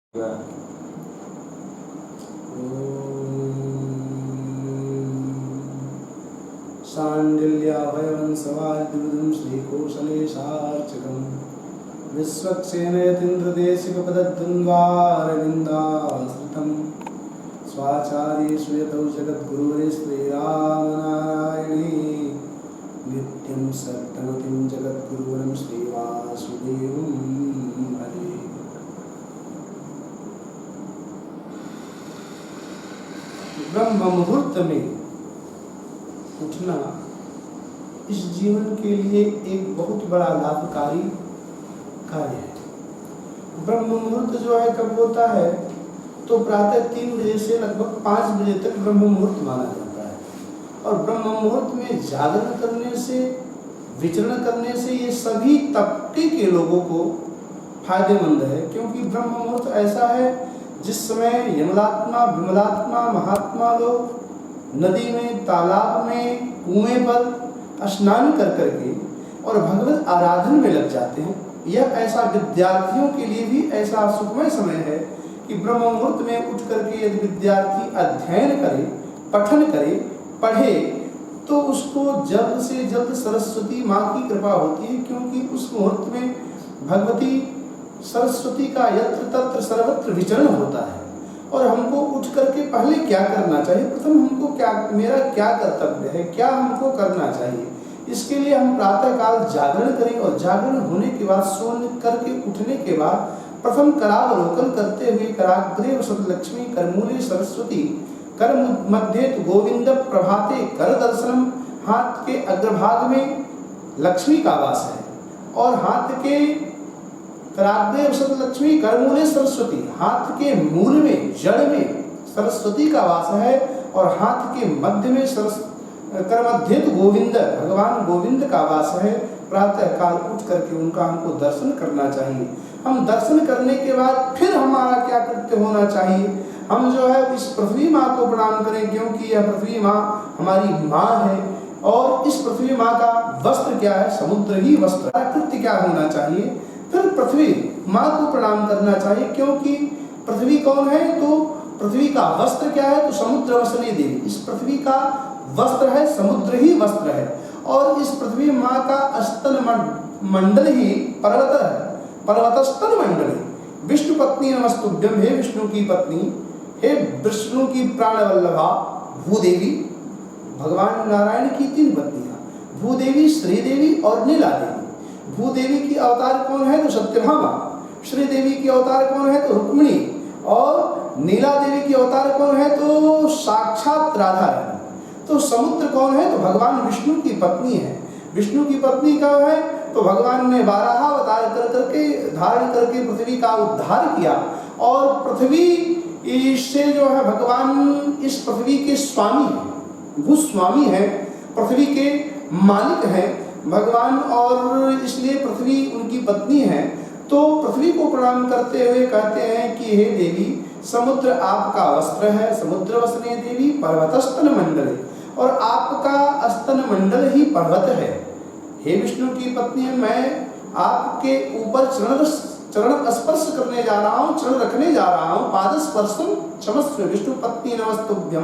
शाण्डिल्याभयवंशवादिवृदं श्रीकोशलेशार्चकं विश्वक्सेनयतीन्द्रदेशिकपदद्वन्द्वारविन्दाश्रितं स्वाचार्येषु यतौ जगद्गुरुवरे श्रीरामनारायणे नित्यं सत्तमतिं जगद्गुरुवरं श्रीवासुदेवं भजे। ब्रह्म मुहूर्त में उठना इस जीवन के लिए एक बहुत बड़ा लाभकारी कार्य है। ब्रह्म मुहूर्त जो है कब होता है तो प्रातः 3 बजे से लगभग 5 बजे तक ब्रह्म मुहूर्त माना जाता है। और ब्रह्म मुहूर्त में जागरण करने से, विचरण करने से ये सभी तबके के लोगों को फायदेमंद है, क्योंकि ब्रह्म मुहूर्त ऐसा है जिस समय यमलात्मा, विमलात्मा, महात्मा लोग नदी में, तालाब में, कुएं पर स्नान कर करके और भगवत आराधन में लग जाते हैं। यह ऐसा विद्यार्थियों के लिए भी ऐसा सुखमय समय है कि ब्रह्म मुहूर्त में उठ करके यदि विद्यार्थी अध्ययन करे, पठन करे, पढ़े तो उसको जल्द से जल्द सरस्वती माँ की कृपा होती है, क्योंकि उस मुहूर्त में भगवती सरस्वती का यत्र तत्र सर्वत्र विचरण होता है। और हमको उठ करके पहले क्या करना चाहिए, प्रथम हमको मेरा क्या कर्तव्य है, क्या हमको करना चाहिए, इसके लिए हम प्रातः काल जागरण करें और जागरण होने के बाद सोने करके उठने के बाद प्रथम करावलोकन करते हुए कराग्रे वसतलक्ष्मी करमूले सरस्वती कर मध्य गोविंद प्रभाते कर दर्शनम, हाथ के अग्रभाग में लक्ष्मी का वास है और हाथ के कराग्रे वसतलक्ष्मी करमूले सरस्वती, हाथ के मूल में जड़ में सरस्वती का वास है और हाथ के मध्य में कर मध्य गोविंद भगवान गोविंद का वास है। प्रातः काल उठ करके उनका हमको दर्शन करना चाहिए। हम दर्शन करने के बाद फिर हमारा क्या कृत्य होना चाहिए, हम जो है इस पृथ्वी माँ को प्रणाम करें, क्योंकि यह पृथ्वी माँ हमारी माँ है और इस पृथ्वी माँ का वस्त्र क्या है, समुद्र ही वस्त्र। कृत्य क्या होना चाहिए, फिर पृथ्वी माँ को प्रणाम करना चाहिए, क्योंकि पृथ्वी कौन है तो पृथ्वी का वस्त्र क्या है तो समुद्र वसने देवी। इस पृथ्वी का वस्त्र है, समुद्र ही वस्त्र है और इस पृथ्वी माँ का स्तन मंडल ही पर्वत है, पर्वतस्तन मंडल। विष्णु पत्नी नमस्तुभ्यं, हे विष्णु की पत्नी, हे विष्णु की प्राणवल्लभा भूदेवी। भगवान नारायण की 3 पत्नियां, भूदेवी, श्रीदेवी और नीला देवी। भूदेवी की अवतार कौन है तो सत्यभामा, श्रीदेवी की अवतार कौन है तो रुक्मिणी और नीला देवी की अवतार कौन है तो साक्षात राधा रानी। तो समुद्र कौन है तो भगवान विष्णु की पत्नी है। विष्णु की पत्नी का है तो भगवान ने 12 अवतार करके धारण करके पृथ्वी का उद्धार किया और पृथ्वी से जो है भगवान इस पृथ्वी के स्वामी है, भूस्वामी है, पृथ्वी के मालिक हैं भगवान और इसलिए पृथ्वी उनकी पत्नी है। तो पृथ्वी को प्रणाम करते हुए कहते हैं कि हे देवी, समुद्र आपका वस्त्र है, समुद्र वसने देवी पर्वतस्तन मंडल, और आपका स्तन मंडल ही पर्वत है। हे विष्णु की पत्नी, मैं आपके ऊपर चरण स्पर्श करने जा रहा हूँ, चरण रखने जा रहा हूँ। पाद स्पर्शम क्षमस्व विष्णु पत्नी नमस्तुभ्यं,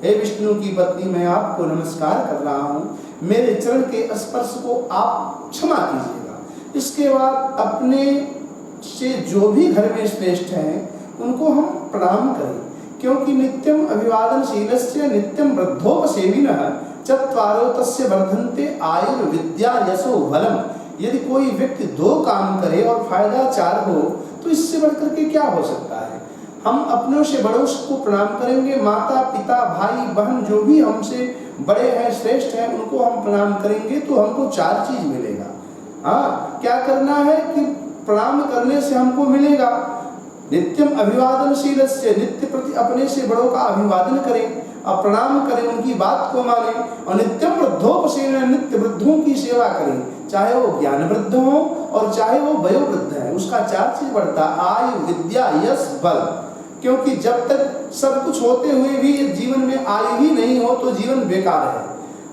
हे विष्णु की पत्नी मैं आपको नमस्कार कर रहा हूँ, मेरे चरण के स्पर्श को आप क्षमा कीजिएगा। इसके बाद अपने से जो भी घर में श्रेष्ठ हैं उनको हम प्रणाम करें, क्योंकि नित्यम अभिवादनशीलस्य नित्यम वृद्धोपसेविनः चत्वारो तस्य वर्धन्ते आयुर्विद्या यशो बलम। यदि कोई व्यक्ति 2 काम करे और फायदा 4 हो तो इससे बढ़कर के क्या हो सकता है। हम अपनों से बड़ों को प्रणाम करेंगे, माता पिता भाई बहन जो भी हमसे बड़े हैं श्रेष्ठ हैं उनको हम प्रणाम करेंगे तो हमको 4 चीज मिलेगा। हाँ, क्या करना है कि प्रणाम करने से हमको मिलेगा नित्यम अभिवादनशीलस्य, नित्य प्रति अपने से बड़ों का अभिवादन करें और प्रणाम करें, उनकी बात को माने, और नित्यम वृद्धोपसेवन, नित्य वृद्धों की सेवा करें, चाहे वो ज्ञान वृद्ध हो और चाहे वो वयोवृद्ध है। उसका 4 चीज बढ़ता, आयु विद्या यश बल, क्योंकि जब तक सब कुछ होते हुए भी जीवन में आयु ही नहीं हो तो जीवन बेकार है,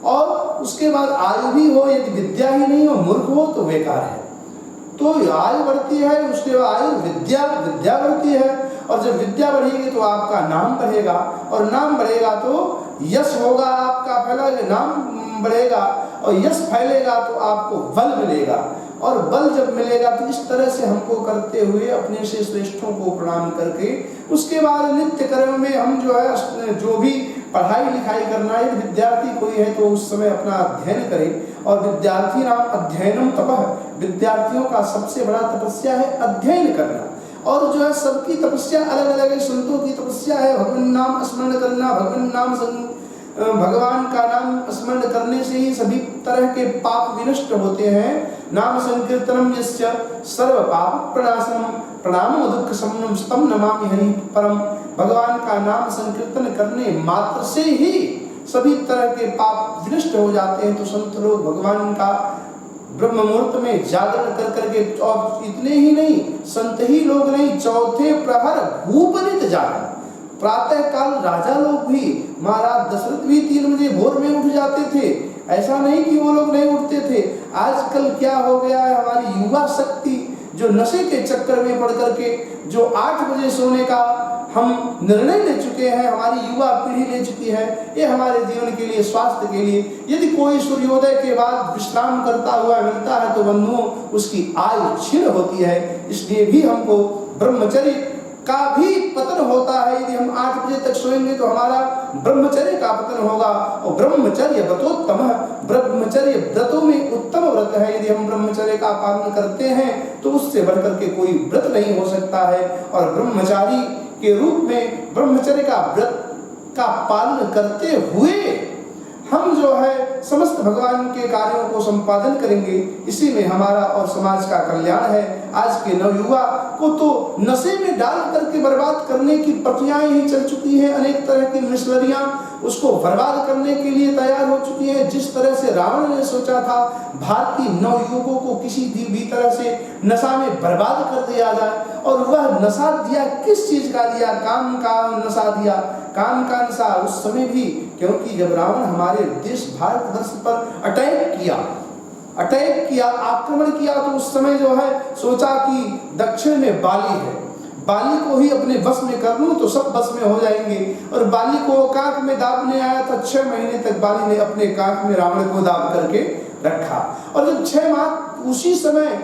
और उसके बाद आयु भी हो यदि विद्या ही नहीं हो, मूर्ख हो तो बेकार है। तो आयु बढ़ती है, उसके बाद आयु विद्या बढ़ती है, और जब विद्या बढ़ेगी तो आपका नाम बढ़ेगा, और नाम बढ़ेगा तो यश होगा, आपका फैलेगा, नाम बढ़ेगा और यश फैलेगा तो आपको बल मिलेगा, और बल जब मिलेगा तो इस तरह से हमको करते हुए अपने से श्रेष्ठों को प्रणाम करके उसके बाद नित्य कर्म में हम जो है जो भी पढ़ाई लिखाई करना है, विद्यार्थी कोई है तो उस समय अपना अध्ययन करे, और विद्यार्थी नाम अध्ययनम तपः, विद्यार्थियों का सबसे बड़ा तपस्या है अध्ययन करना, और जो है सबकी तपस्या अलग अलग है। संतों की तपस्या है भगवान नाम स्मरण करना, भगवान का नाम स्मरण करने से ही सभी तरह के पाप विनष्ट होते हैं। नाम संकीर्तनम यस्य सर्व पाप प्रणाशनम प्रणामो दुःख शमनम स्तम नमामि हरि परम, भगवान का नाम संकीर्तन करने मात्र से ही सभी तरह के पाप विनष्ट हो जाते हैं। तो संत लोग भगवान का ब्रह्म मुहूर्त में जागरण कर करके, और इतने ही नहीं, संत ही लोग नहीं, चौथे प्रहर भूपनित जागरण, प्रातः काल राजा लोग भी, महाराज दशरथ भी 3 बजे भोर में उठ जाते थे, ऐसा नहीं कि वो लोग नहीं उठते थे। आजकल क्या हो गया है, हमारी युवा शक्ति जो नशे के चक्कर में पड़ करके जो 8 बजे सोने का हम निर्णय ले चुके हैं, हमारी युवा पीढ़ी ले चुकी है, ये हमारे जीवन के लिए, स्वास्थ्य के लिए, यदि कोई सूर्योदय के बाद विश्राम करता हुआ मिलता है तो बंधुओं उसकी आयु क्षीण होती है। इसलिए भी हमको ब्रह्मचर्य का भी पतन होता है। यदि हम 8 बजे तक सोएंगे तो हमारा ब्रह्मचर्य का पतन होगा, और ब्रह्मचर्य व्रतोत्तम, ब्रह्मचर्य व्रतों में उत्तम व्रत है। यदि हम ब्रह्मचर्य का पालन करते हैं तो उससे बढ़कर के कोई व्रत नहीं हो सकता है, और ब्रह्मचारी के रूप में ब्रह्मचर्य का व्रत का पालन करते हुए हम जो है समस्त भगवान के कार्यों को संपादन करेंगे, इसी में हमारा और समाज का कल्याण है। आज के नवयुवा को तो नशे में डाल करके बर्बाद करने की प्रक्रियाएं ही चल चुकी हैं, अनेक तरह की मिशनरियां उसको बर्बाद करने के लिए तैयार हो चुकी है। जिस तरह से रावण ने सोचा था भारतीय नवयुवकों को किसी भी तरह से नशा में बर्बाद कर दिया जाए, और वह नशा दिया किस चीज का दिया, काम का नशा दिया, काम का नशा उस समय भी, क्योंकि जब रावण हमारे देश भारतवर्ष पर अटैक किया, आक्रमण किया, तो उस समय जो है सोचा कि दक्षिण में बाली है, बाली को ही अपने बस में कर लूं तो सब बस में हो जाएंगे, और बाली को कांख में दाबने आया था। 6 महीने तक बाली ने अपने कांख में रावण को दाब करके रखा, और जब 6 माह उसी समय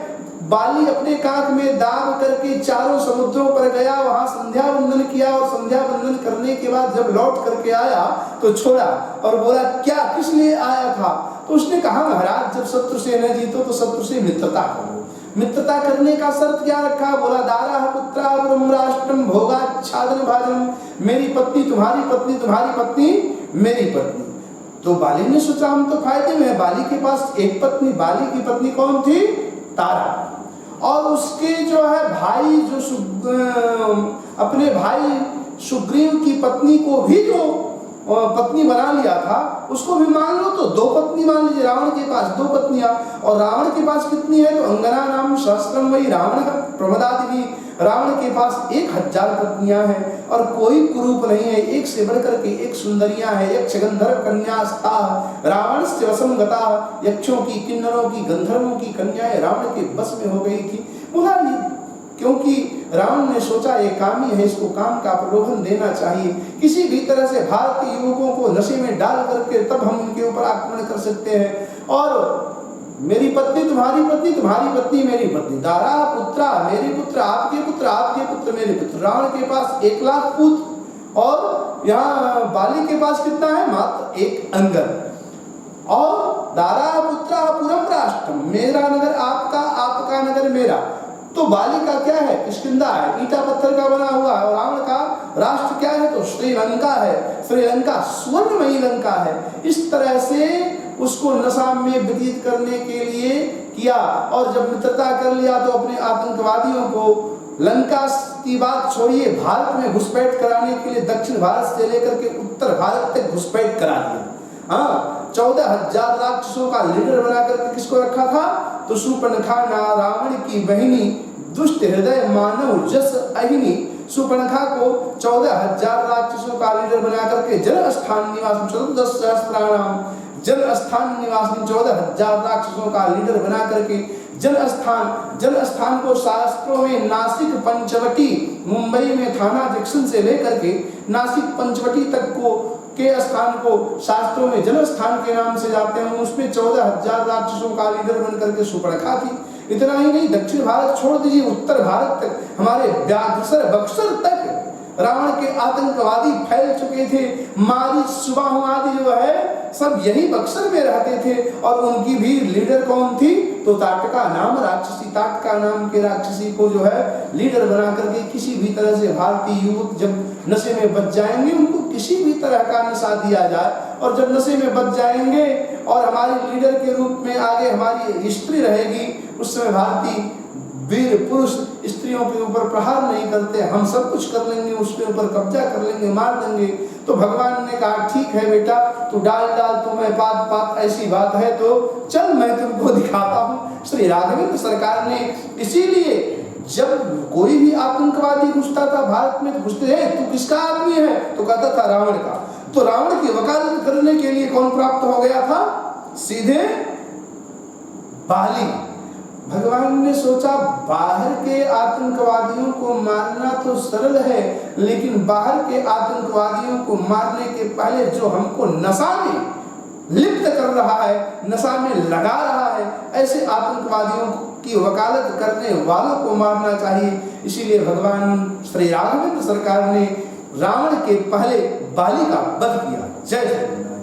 बाली अपने कांख में दाब करके चारों समुद्रों पर गया, वहां संध्या वंदन किया, और संध्या वंदन करने के बाद जब लौट करके आया तो छोड़ा और बोला क्या किस लिए आया था, तो उसने कहा महाराज जब शत्रु से न जीतो तो शत्रु से मित्रता करो। मित्रता करने का शर्त क्या रखा, बोला दारा पुत्रा ब्रह्मराष्ट्रम भोगाच्छादन भाजन, मेरी पत्नी तुम्हारी पत्नी, तुम्हारी पत्नी मेरी पत्नी। तो बाली ने सोचा हम तो फायदे में है, बाली के पास एक पत्नी, बाली की पत्नी कौन थी, तारा, और उसके जो है भाई जो अपने भाई सुग्रीव की पत्नी को भी जो पत्नी बना लिया था, उसको भी मान लो तो 2 पत्नी मान लीजिए। रावण के पास 2 पत्नियां, और रावण के पास कितनी है, तो अंगना नाम सहस्त्रम वही रावण का प्रमदादि, रावण के पास 1000 पत्नियां हैं, और कोई कुरूप नहीं है, एक से बढ़कर के एक सुंदरियां हैं। यक्ष गंधर्व कन्यास्ता रावण से वशम गता, यक्षों की, किन्नरों की, गंधर्वों की कन्याएं रावण के बस में हो गई थी। बोला क्योंकि रावण ने सोचा ये कामी है, इसको काम का प्रलोभन देना चाहिए, किसी भी तरह से भारतीय युवकों को नशे में डाल करके तब हम उनके ऊपर आक्रमण कर सकते हैं। और मेरी पत्नी तुम्हारी पत्नी, तुम्हारी पत्नी मेरी पत्नी, दारा पुत्रा मेरे पुत्र, आपके पुत्र, आपके पुत्र मेरे पुत्र। रावण के पास 1 लाख पुत्र, और यहाँ बाली के पास कितना है, मात्र 1 अंगद। और दारा पुत्रा पुरम राष्ट्रम, मेरा नगर आपका, आपका नगर मेरा। तो बाली का क्या है, किष्किंधा है, ईटा पत्थर का बना हुआ है, और रावण का राष्ट्र क्या है, तो श्रीलंका है, श्रीलंका स्वर्णमयी लंका है। इस तरह से उसको नशा में व्यतीत करने के लिए किया, और जब मित्रता कर लिया तो अपने आतंकवादियों को लंका की बात छोड़िए, भारत में घुसपैठ कराने के लिए दक्षिण भारत से लेकर के उत्तर भारत तक घुसपैठ करा दिया। हाँ, 14,000 राक्षसों का लीडर बना करके किसको रखा था, तो शूर्पणखा रावण की बहिनी, दुष्ट हृदय मानव जस अहिनी, शूर्पणखा को 14,000 राक्षसों का लीडर बना करके जल स्थान निवास 14,000 जल स्थान निवासी 14,000 राक्षसों का लीडर बना करके जल स्थान को शास्त्रों में नासिक पंचवटी, मुंबई में थाना जंक्शन से लेकर के नासिक पंचवटी तक को के स्थान को शास्त्रों में जल स्थान के नाम से जाते हैं। उसमें 14,000 राक्षसों का लीडर बन करके सुपर्णखा थी। इतना ही नहीं, दक्षिण भारत छोड़ दीजिए, उत्तर भारत तक, हमारे व्याघ्रसर बक्सर तक रावण के आतंकवादी फैल चुके थे। मारी सुबाहु आदि जो है सब यही बक्सर में रहते थे और उनकी भी लीडर कौन थी? तो ताटका नाम राक्षसी, ताटका नाम के राक्षसी को जो है लीडर बना करके किसी भी तरह से भारतीय युवक जब नशे में बच जाएंगे, उनको किसी भी तरह का नशा दिया जाए और जब नशे में बच जाएंगे और हमारे लीडर के रूप में आगे हमारी स्त्री रहेगी, उस समय भारतीय वीर पुरुष स्त्रियों के ऊपर प्रहार नहीं करते, हम सब कुछ कर लेंगे, उसके ऊपर कब्जा कर लेंगे, मार देंगे। तो भगवान ने कहा ठीक है बेटा, तू डाल तो मैं पात ऐसी बात है तो चल मैं तुमको दिखाता हूँ। श्री राघवेंद्र सरकार ने इसीलिए जब कोई भी आतंकवादी घुसता था भारत में, घुसते हैं तू किसका आदमी है? तो कहता था रावण का। तो रावण की वकालत करने के लिए कौन प्राप्त हो गया था? सीधे बाली। भगवान ने सोचा बाहर के आतंकवादियों को मारना तो सरल है, लेकिन बाहर के आतंकवादियों को मारने के पहले जो हमको नशा में लिप्त कर रहा है, नशा में लगा रहा है, ऐसे आतंकवादियों की वकालत करने वालों को मारना चाहिए। इसीलिए भगवान श्री राघवेंद्र सरकार ने रावण के पहले बाली का वध किया। जय श्री राम।